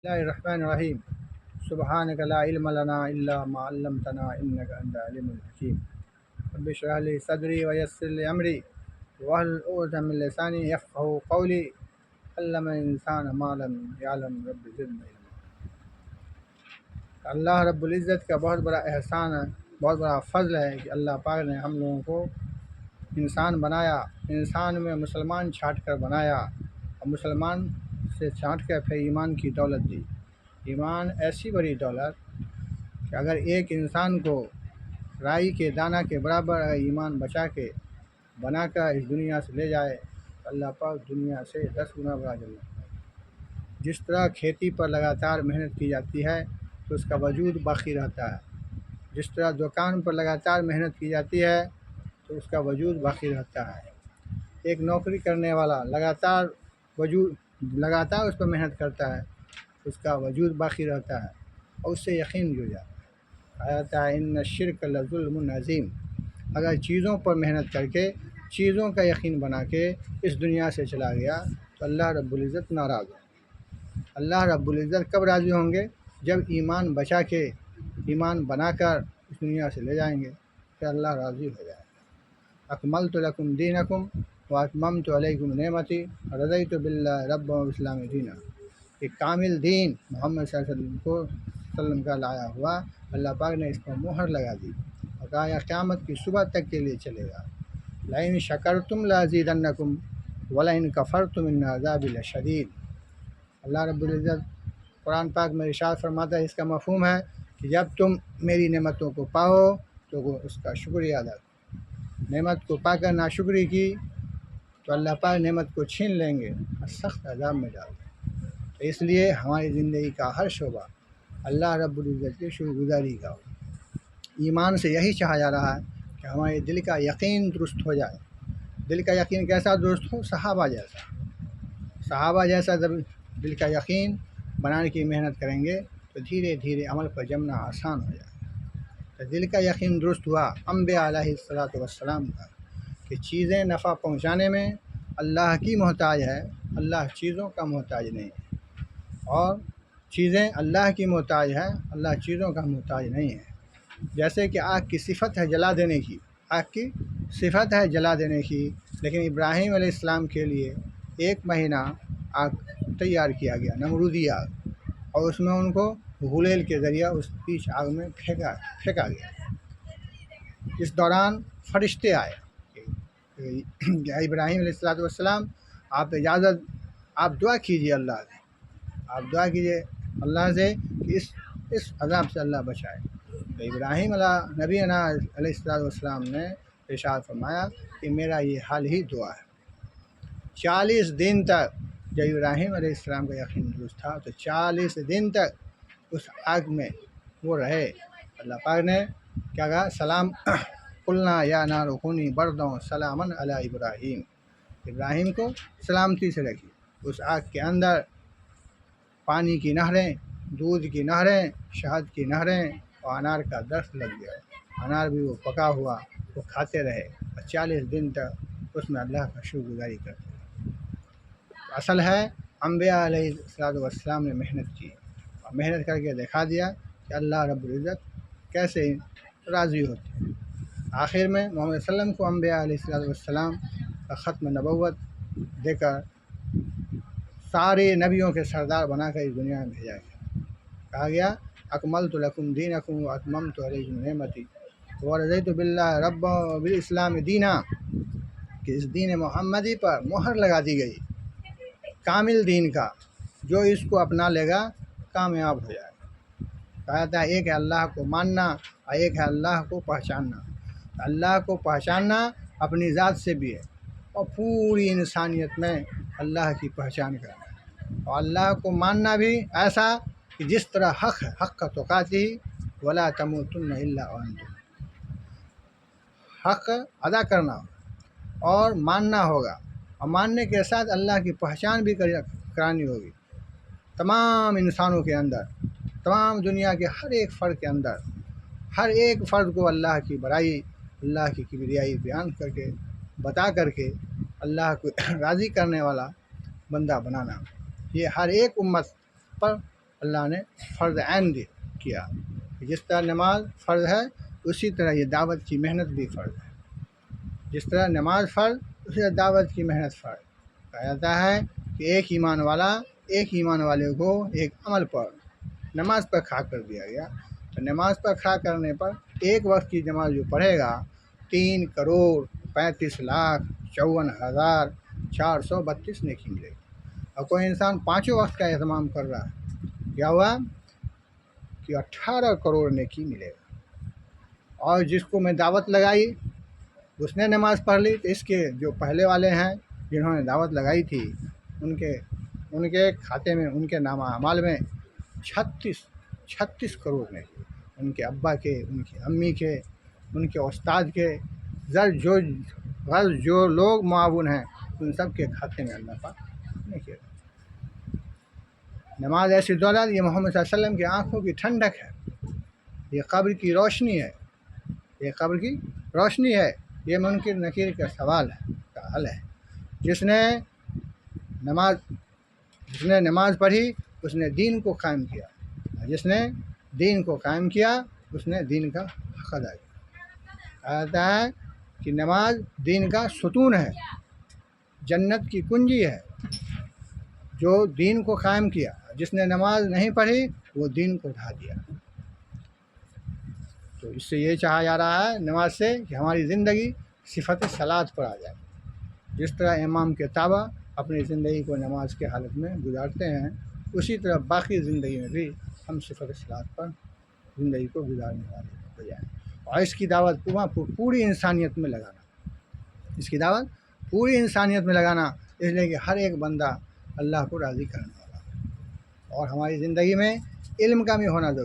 اللہ الرحمن الرحیم سبحانک لا علم لنا الا ما علمتنا انک انت العلیم الحکیم رب اشرح لی صدری ویسر لی امری واحلل عقدۃ من لسانی یفقهوا قولی علم الانسان ما لم یعلم رب زدنی علما۔ اللہ رب العزت کا بہت بڑا احسان ہے، بہت بڑا فضل ہے کہ اللہ پاک نے ہم لوگوں کو انسان بنایا، انسان میں مسلمان چھانٹ کر بنایا اور مسلمان سے چھانٹ کر پھر ایمان کی دولت دی۔ ایمان ایسی بڑی دولت کہ اگر ایک انسان کو رائی کے دانہ کے برابر اگر ایمان بچا کے بنا کر اس دنیا سے لے جائے تو اللہ پاک دنیا سے 10 گنا بڑا جنت۔ جس طرح کھیتی پر لگاتار محنت کی جاتی ہے تو اس کا وجود باقی رہتا ہے، جس طرح دکان پر لگاتار محنت کی جاتی ہے تو اس کا وجود باقی رہتا ہے۔ ایک نوکری کرنے والا لگاتار اس پر محنت کرتا ہے تو اس کا وجود باقی رہتا ہے اور اس سے یقین جڑ جاتا ہے۔ آیت ہے ان الشرک لظلم عظیم۔ اگر چیزوں پر محنت کر کے چیزوں کا یقین بنا کے اس دنیا سے چلا گیا تو اللہ رب العزت ناراض ہے۔ اللہ رب العزت کب راضی ہوں گے؟ جب ایمان بچا کے ایمان بنا کر اس دنیا سے لے جائیں گے پھر اللہ راضی ہو جائے گا۔ اکملت لکم دینکم واتممت علیکم نعمتی ورضیت باللہ ربا وبالاسلام دینا۔ کہ کامل دین محمد صلی اللہ علیہ وسلم کا لایا ہوا، اللہ پاک نے اس پر مہر لگا دی اور کہا یہ قیامت کی صبح تک کے لیے چلے گا۔ لئن شکرتم لازیدنکم ولئن کفرتم ان عذابی لشدید۔ اللہ رب العزت قرآن پاک میں ارشاد فرماتا ہے، اس کا مفہوم ہے کہ جب تم میری نعمتوں کو پاؤ تو وہ اس کا شکریہ ادا کرو۔ نعمت کو پا کر ناشکری کی تو اللہ پاک نعمت کو چھین لیں گے اور سخت عذاب میں ڈال دیں گے۔ تو اس لیے ہماری زندگی کا ہر شعبہ اللہ رب العزت کی شکر گزاری کا ہو۔ ایمان سے یہی چاہا جا رہا ہے کہ ہمارے دل کا یقین درست ہو جائے۔ دل کا یقین کیسا درست ہو؟ صحابہ جیسا جب دل کا یقین بنانے کی محنت کریں گے تو دھیرے دھیرے عمل پر جمنا آسان ہو جائے گا۔ تو دل کا یقین درست ہوا انبیاء علیہ السلام کا کہ چیزیں نفع پہنچانے میں اللہ کی محتاج ہے، اللہ چیزوں کا محتاج نہیں ہے، اور چیزیں اللہ کی محتاج ہے، اللہ چیزوں کا محتاج نہیں ہے۔ جیسے کہ آگ کی صفت ہے جلا دینے کی، لیکن ابراہیم علیہ السلام کے لیے 1 مہینہ آگ تیار کیا گیا، نمرودی آگ، اور اس میں ان کو غلیل کے ذریعہ اس بیچ آگ میں پھینکا گیا۔ اس دوران فرشتے آئے کہ ابراہیم علیہ السلام آپ دعا کیجیے اللہ سے کہ اس عذاب سے اللہ بچائے۔ تو ابراہیم نبی علیہ السلام نے ارشاد فرمایا کہ میرا یہ حال ہی دعا ہے۔ 40 دن تک جب ابراہیم علیہ السلام کا یقین درست تھا تو 40 دن تک اس آگ میں وہ رہے۔ اللہ پاک نے کیا کہا؟ سلام قلنا یا نار کونی بردا سلاما علی ابراہیم۔ ابراہیم کو سلامتی سے رکھی۔ اس آگ کے اندر پانی کی نہریں، دودھ کی نہریں، شہد کی نہریں اور انار کا درخت لگ گیا۔ انار بھی وہ پکا ہوا وہ کھاتے رہے اور 40 دن تک اس میں اللہ کا شکر گزاری کرتے رہے۔ اصل ہے انبیاء علیہ السلام نے محنت کی اور محنت کر کے دکھا دیا کہ اللہ رب العزت کیسے راضی ہوتے ہیں۔ آخر میں محمد صلی اللہ علیہ وسلم کو انبیاء علیہ السلام کا ختم نبوت دے کر سارے نبیوں کے سردار بنا کر اس دنیا میں بھیجا گیا۔ کہا گیا اکملت لکم دینکم واتممت علیکم نعمتی ورضیت باللہ ربا وبالاسلام دینا۔ کہ اس دین محمدی پر مہر لگا دی گئی، کامل دین کا، جو اس کو اپنا لے گا کامیاب ہو جائے گا۔ کہا جاتا ہے ایک ہے اللہ کو ماننا اور ایک ہے اللہ کو پہچاننا۔ اللہ کو پہچاننا اپنی ذات سے بھی ہے اور پوری انسانیت میں اللہ کی پہچان کرنا، اور اللہ کو ماننا بھی ایسا کہ جس طرح حق ہے، حق کا تقاتی ولا تموتن الا وانتم، حق ادا کرنا اور ماننا ہوگا، اور ماننے کے ساتھ اللہ کی پہچان بھی کرانی ہوگی۔ تمام انسانوں کے اندر، تمام دنیا کے ہر ایک فرد کے اندر، ہر ایک فرد کو اللہ کی بڑائی، اللہ کی کبریائی بیان کر کے بتا کر کے اللہ کو راضی کرنے والا بندہ بنانا، یہ ہر ایک امت پر اللہ نے فرض عین کیا. جس طرح نماز فرض ہے اسی طرح یہ دعوت کی محنت بھی فرض ہے. جس طرح نماز فرض اسی طرح دعوت کی محنت فرض. کہا جاتا ہے کہ ایک ایمان والے کو ایک عمل پر نماز پر کھڑا کر دیا گیا، تو نماز پر کھڑا کرنے پر ایک وقت کی نماز جو پڑھے گا 3,35,54,432 نیکی ملے گی. اور کوئی انسان 5 وقت کا اہتمام کر رہا ہے، کیا ہوا کہ 18 کروڑ نیکی ملے گا. اور جس کو میں دعوت لگائی اس نے نماز پڑھ لی، تو اس کے جو پہلے والے ہیں جنہوں نے دعوت لگائی تھی ان کے کھاتے میں، ان کے نامہ اعمال میں 36 کروڑ نیکی. ان کے ابا کے، ان کی امی کے، ان کے استاد کے، غرض جو لوگ معاون ہیں ان سب کے کھاتے میں اللہ پاک نہیں کیا. نماز ایسی دولت، یہ محمد صلی اللہ علیہ وسلم کی آنکھوں کی ٹھنڈک ہے، یہ قبر کی روشنی ہے، یہ منکر نکیر کا سوال ہے، کا حل ہے. جس نے نماز پڑھی اس نے دین کو قائم کیا، جس نے دین کو قائم کیا اس نے دین کا حق ادا کیا. کہا جاتا ہے کہ نماز دین کا ستون ہے، جنت کی کنجی ہے. جو دین کو قائم کیا، جس نے نماز نہیں پڑھی وہ دین کو ڈھا دیا. تو اس سے یہ چاہا جا رہا ہے نماز سے کہ ہماری زندگی صفت صلاۃ پر آ جائے. جس طرح امام کے تابع اپنی زندگی کو نماز کے حالت میں گزارتے ہیں، اسی طرح باقی زندگی میں بھی ہم صفت صلاۃ پر زندگی کو گزارنے والے ہو جائیں. اور اس کی دعوت پوری انسانیت میں لگانا، اس لیے کہ ہر ایک بندہ اللہ کو راضی کرنے والا. اور ہماری زندگی میں علم کا بھی ہونا ضروری